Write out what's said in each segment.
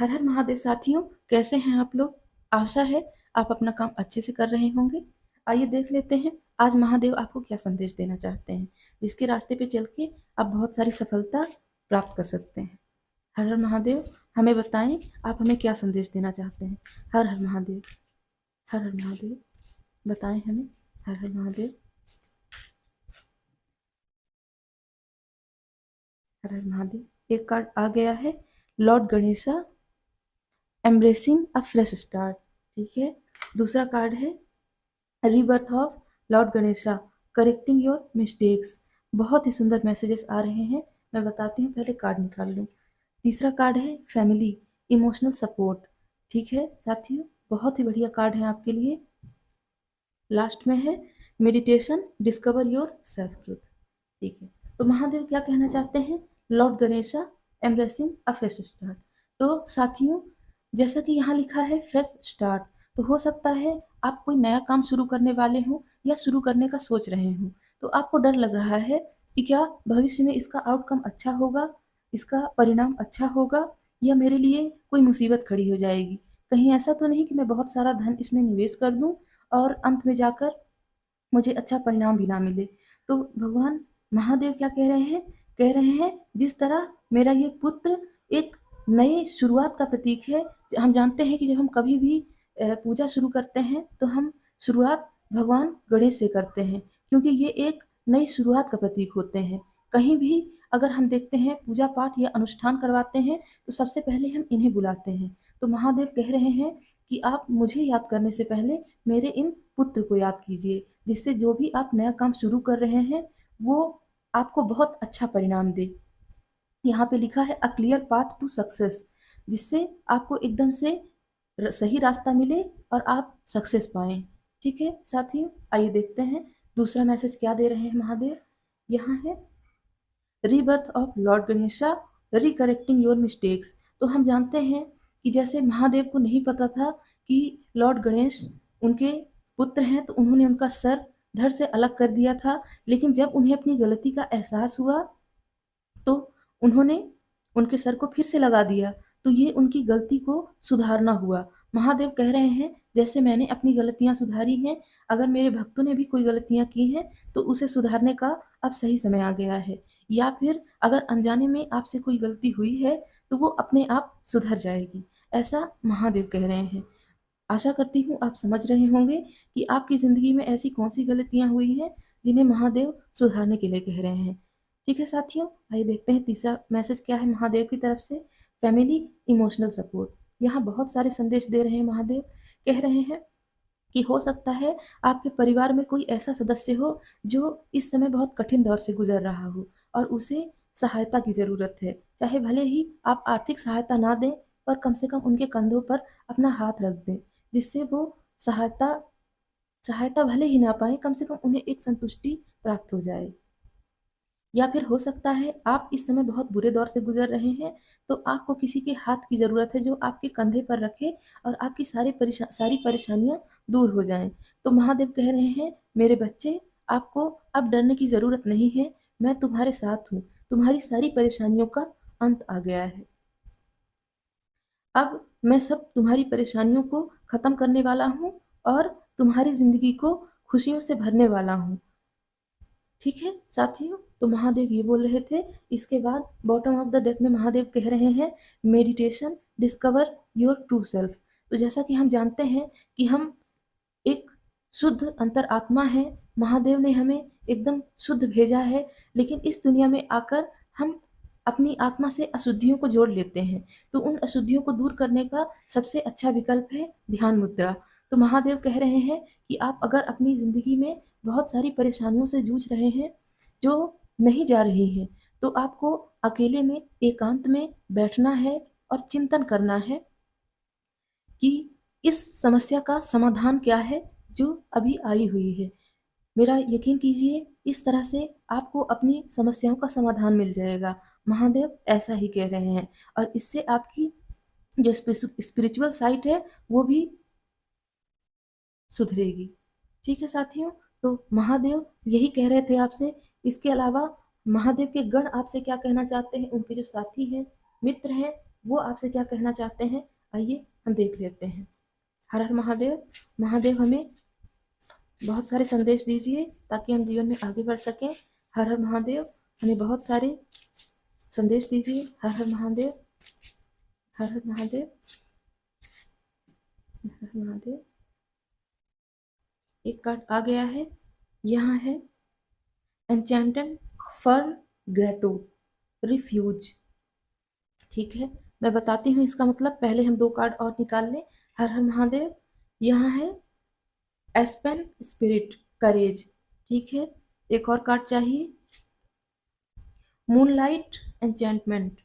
हर हर महादेव साथियों, कैसे हैं आप लोग। आशा है आप अपना काम अच्छे से कर रहे होंगे। आइए देख लेते हैं आज महादेव आपको क्या संदेश देना चाहते हैं, जिसके रास्ते पे चल के आप बहुत सारी सफलता प्राप्त कर सकते हैं। हर हर महादेव, हमें बताएं आप हमें क्या संदेश देना चाहते हैं। हर हर महादेव, हर हर महादेव, बताएं हमें। हर हर महादेव, हर हर महादेव। एक कार्ड आ गया है, Lord Ganesha embracing a fresh start. ठीक है। दूसरा कार्ड है rebirth of Lord Ganesha, correcting your mistakes. बहुत ही सुंदर मैसेजेस आ रहे हैं। मैं बताती हूँ, पहले कार्ड निकाल लूँ। तीसरा कार्ड है फैमिली, इमोशनल सपोर्ट। ठीक है साथियों, बहुत ही बढ़िया कार्ड है आपके लिए। लास्ट में है meditation, discover your self truth. ठीक है, तो महादेव क्या कहना चाहते हैं, Lord Ganesha embracing a fresh start. तो साथियों, जैसा कि यहाँ लिखा है फ्रेश स्टार्ट, तो हो सकता है आप कोई नया काम शुरू करने वाले हों या शुरू करने का सोच रहे हों। तो आपको डर लग रहा है कि क्या भविष्य में इसका आउटकम अच्छा होगा, इसका परिणाम अच्छा होगा, या मेरे लिए कोई मुसीबत खड़ी हो जाएगी। कहीं ऐसा तो नहीं कि मैं बहुत सारा धन इसमें निवेश कर दूं और अंत में जाकर मुझे अच्छा परिणाम भी ना मिले। तो भगवान महादेव क्या कह रहे हैं, कह रहे हैं जिस तरह मेरा ये पुत्र एक नई शुरुआत का प्रतीक है। हम जानते हैं कि जब हम कभी भी पूजा शुरू करते हैं तो हम शुरुआत भगवान गणेश से करते हैं, क्योंकि ये एक नई शुरुआत का प्रतीक होते हैं। कहीं भी अगर हम देखते हैं पूजा पाठ या अनुष्ठान करवाते हैं तो सबसे पहले हम इन्हें बुलाते हैं। तो महादेव कह रहे हैं कि आप मुझे याद करने से पहले मेरे इन पुत्र को याद कीजिए, जिससे जो भी आप नया काम शुरू कर रहे हैं वो आपको बहुत अच्छा परिणाम दे। यहाँ पे लिखा है a clear path to success, जिससे आपको एकदम से सही रास्ता मिले और आप सक्सेस पाएं। ठीक है साथियों, आइए देखते हैं दूसरा मैसेज क्या दे रहे हैं महादेव। यहाँ है rebirth of Lord Ganesha, recorrecting your mistakes. तो हम जानते हैं कि जैसे महादेव को नहीं पता था कि लॉर्ड गणेश उनके पुत्र हैं, तो उन्होंने उनका सर धड़ से अलग कर दिया था। लेकिन जब उन्हें अपनी गलती का एहसास हुआ तो उन्होंने उनके सर को फिर से लगा दिया। तो ये उनकी गलती को सुधारना हुआ। महादेव कह रहे हैं जैसे मैंने अपनी गलतियां सुधारी हैं, अगर मेरे भक्तों ने भी कोई गलतियां की हैं तो उसे सुधारने का अब सही समय आ गया है। या फिर अगर अनजाने में आपसे कोई गलती हुई है तो वो अपने आप सुधर जाएगी, ऐसा महादेव कह रहे हैं। आशा करती हूँ आप समझ रहे होंगे कि आपकी ज़िंदगी में ऐसी कौन सी गलतियाँ हुई हैं जिन्हें महादेव सुधारने के लिए कह रहे हैं। ठीक है साथियों, आइए देखते हैं तीसरा मैसेज क्या है महादेव की तरफ से। Family, emotional support. यहाँ बहुत सारे संदेश दे रहे हैं महादेव। कह रहे हैं कि हो सकता है आपके परिवार में कोई ऐसा सदस्य हो जो इस समय बहुत कठिन दौर से गुजर रहा हो और उसे सहायता की ज़रूरत है। चाहे भले ही आप आर्थिक सहायता ना दें, पर कम से कम उनके कंधों पर अपना हाथ रख दें, जिससे वो सहायता सहायता भले ही ना पाए, कम से कम उन्हें एक संतुष्टि प्राप्त हो जाए। या फिर हो सकता है आप इस समय बहुत बुरे दौर से गुजर रहे हैं, तो आपको किसी के हाथ की ज़रूरत है जो आपके कंधे पर रखे और आपकी सारी परेशानियां दूर हो जाएं। तो महादेव कह रहे हैं मेरे बच्चे, आपको अब डरने की ज़रूरत नहीं है। मैं तुम्हारे साथ हूँ, तुम्हारी सारी परेशानियों का अंत आ गया है। अब मैं सब तुम्हारी परेशानियों को ख़त्म करने वाला हूँ और तुम्हारी ज़िंदगी को खुशियों से भरने वाला हूँ। ठीक है साथियों, तो महादेव ये बोल रहे थे। इसके बाद बॉटम ऑफ द डेक में महादेव कह रहे हैं meditation, discover your true self. तो जैसा कि हम जानते हैं कि हम एक शुद्ध अंतरात्मा है, महादेव ने हमें एकदम शुद्ध भेजा है, लेकिन इस दुनिया में आकर हम अपनी आत्मा से अशुद्धियों को जोड़ लेते हैं। तो उन अशुद्धियों को दूर करने का सबसे अच्छा विकल्प है ध्यान मुद्रा। तो महादेव कह रहे हैं कि आप अगर अपनी ज़िंदगी में बहुत सारी परेशानियों से जूझ रहे हैं जो नहीं जा रही हैं, तो आपको अकेले में एकांत में बैठना है और चिंतन करना है कि इस समस्या का समाधान क्या है जो अभी आई हुई है। मेरा यकीन कीजिए, इस तरह से आपको अपनी समस्याओं का समाधान मिल जाएगा। महादेव ऐसा ही कह रहे हैं, और इससे आपकी जो स्पिरिचुअल साइट है वो भी सुधरेगी। ठीक है साथियों, तो महादेव यही कह रहे थे आपसे। इसके अलावा महादेव के गण आपसे क्या कहना चाहते हैं, उनके जो साथी हैं, मित्र हैं, वो आपसे क्या कहना चाहते हैं, आइए हम देख लेते हैं। हर हर महादेव। महादेव हमें बहुत सारे संदेश दीजिए ताकि हम जीवन में आगे बढ़ सकें। हर हर महादेव, हमें बहुत सारे संदेश दीजिए। हर हर महादेव, हर हर महादेव, हर हर महादेव। एक कार्ड आ गया है, यहाँ है एन्चेंटेड फर्न ग्रेटो रिफ्यूज। ठीक है, मैं बताती हूँ इसका मतलब, पहले हम 2 कार्ड और निकाल लें। हर हर महादेव। यहाँ है एस्पेन स्पिरिट करेज। ठीक है, एक और कार्ड चाहिए, मूनलाइट एन्चेंटमेंट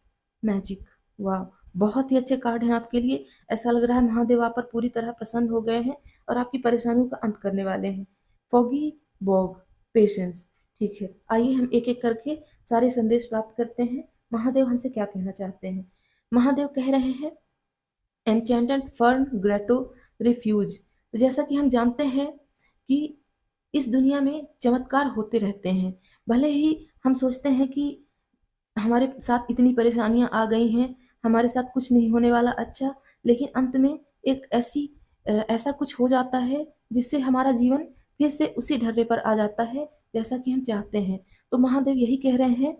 मैजिक। वाह, बहुत ही अच्छे कार्ड हैं आपके लिए। ऐसा लग रहा है महादेव आप पर पूरी तरह प्रसन्न हो गए हैं और आपकी परेशानियों का अंत करने वाले हैं। Foggy bog patience. ठीक है, आइए हम एक एक करके सारे संदेश प्राप्त करते हैं। महादेव हमसे क्या कहना चाहते हैं। महादेव कह रहे हैं एन्चेंटेड फर्न ग्रेटो रिफ्यूज। तो जैसा कि हम जानते हैं कि इस दुनिया में चमत्कार होते रहते हैं। भले ही हम सोचते हैं कि हमारे साथ इतनी परेशानियां आ गई हैं, हमारे साथ कुछ नहीं होने वाला, अच्छा, लेकिन अंत में एक ऐसा कुछ हो जाता है जिससे हमारा जीवन फिर से उसी ढर्रे पर आ जाता है जैसा कि हम चाहते हैं। तो महादेव यही कह रहे हैं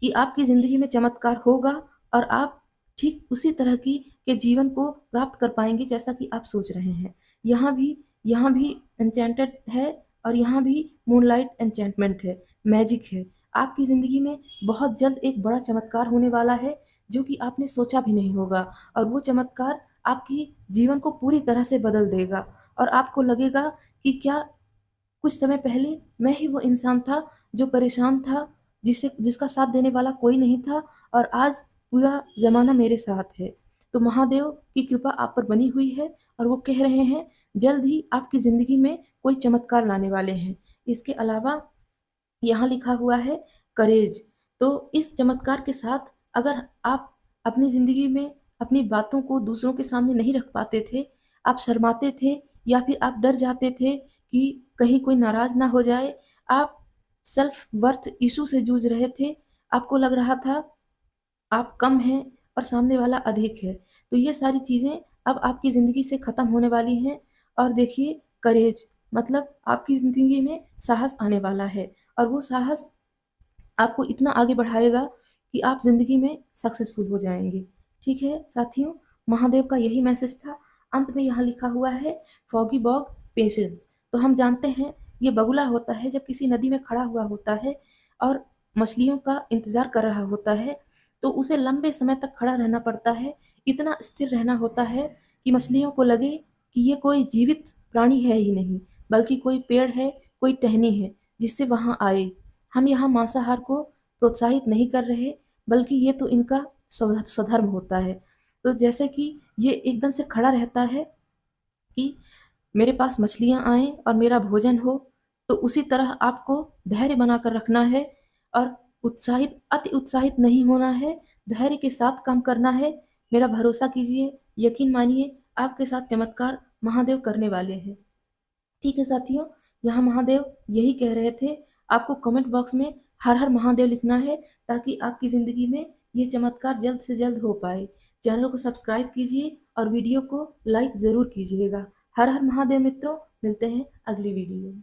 कि आपकी ज़िंदगी में चमत्कार होगा और आप ठीक उसी तरह की के जीवन को प्राप्त कर पाएंगे जैसा कि आप सोच रहे हैं। यहाँ भी एन्चेंटेड है और यहाँ भी मूनलाइट एन्चेंटमेंट है, मैजिक है। आपकी ज़िंदगी में बहुत जल्द एक बड़ा चमत्कार होने वाला है जो कि आपने सोचा भी नहीं होगा, और वो चमत्कार आपकी जीवन को पूरी तरह से बदल देगा और आपको लगेगा कि क्या कुछ समय पहले मैं ही वो इंसान था जो परेशान था, जिसका साथ देने वाला कोई नहीं था, और आज पूरा ज़माना मेरे साथ है। तो महादेव की कृपा आप पर बनी हुई है और वो कह रहे हैं जल्द ही आपकी ज़िंदगी में कोई चमत्कार लाने वाले हैं। इसके अलावा यहाँ लिखा हुआ है करेज। तो इस चमत्कार के साथ अगर आप अपनी ज़िंदगी में अपनी बातों को दूसरों के सामने नहीं रख पाते थे, आप शर्माते थे या फिर आप डर जाते थे कि कहीं कोई नाराज़ ना हो जाए, आप सेल्फ वर्थ इशू से जूझ रहे थे, आपको लग रहा था आप कम हैं और सामने वाला अधिक है, तो ये सारी चीज़ें अब आपकी ज़िंदगी से ख़त्म होने वाली हैं। और देखिए करेज मतलब आपकी ज़िंदगी में साहस आने वाला है और वो साहस आपको इतना आगे बढ़ाएगा कि आप ज़िंदगी में सक्सेसफुल हो जाएंगे। ठीक है साथियों, महादेव का यही मैसेज था। अंत में यहाँ लिखा हुआ है फॉगी बॉग पेशेंस। तो हम जानते हैं ये बगुला होता है जब किसी नदी में खड़ा हुआ होता है और मछलियों का इंतज़ार कर रहा होता है, तो उसे लंबे समय तक खड़ा रहना पड़ता है, इतना स्थिर रहना होता है कि मछलियों को लगे कि ये कोई जीवित प्राणी है ही नहीं, बल्कि कोई पेड़ है, कोई टहनी है जिससे वहाँ आए। हम यहाँ मांसाहार को प्रोत्साहित नहीं कर रहे, बल्कि ये तो इनका स्वधर्म होता है। तो जैसे कि ये एकदम से खड़ा रहता है कि मेरे पास मछलियाँ आएँ और मेरा भोजन हो, तो उसी तरह आपको धैर्य बनाकर रखना है और अति उत्साहित नहीं होना है, धैर्य के साथ काम करना है। मेरा भरोसा कीजिए, यकीन मानिए, आपके साथ चमत्कार महादेव करने वाले हैं। ठीक है साथियों, यहाँ महादेव यही कह रहे थे। आपको कमेंट बॉक्स में हर हर महादेव लिखना है ताकि आपकी ज़िंदगी में ये चमत्कार जल्द से जल्द हो पाए। चैनल को सब्सक्राइब कीजिए और वीडियो को लाइक ज़रूर कीजिएगा। हर हर महादेव मित्रों, मिलते हैं अगली वीडियो में।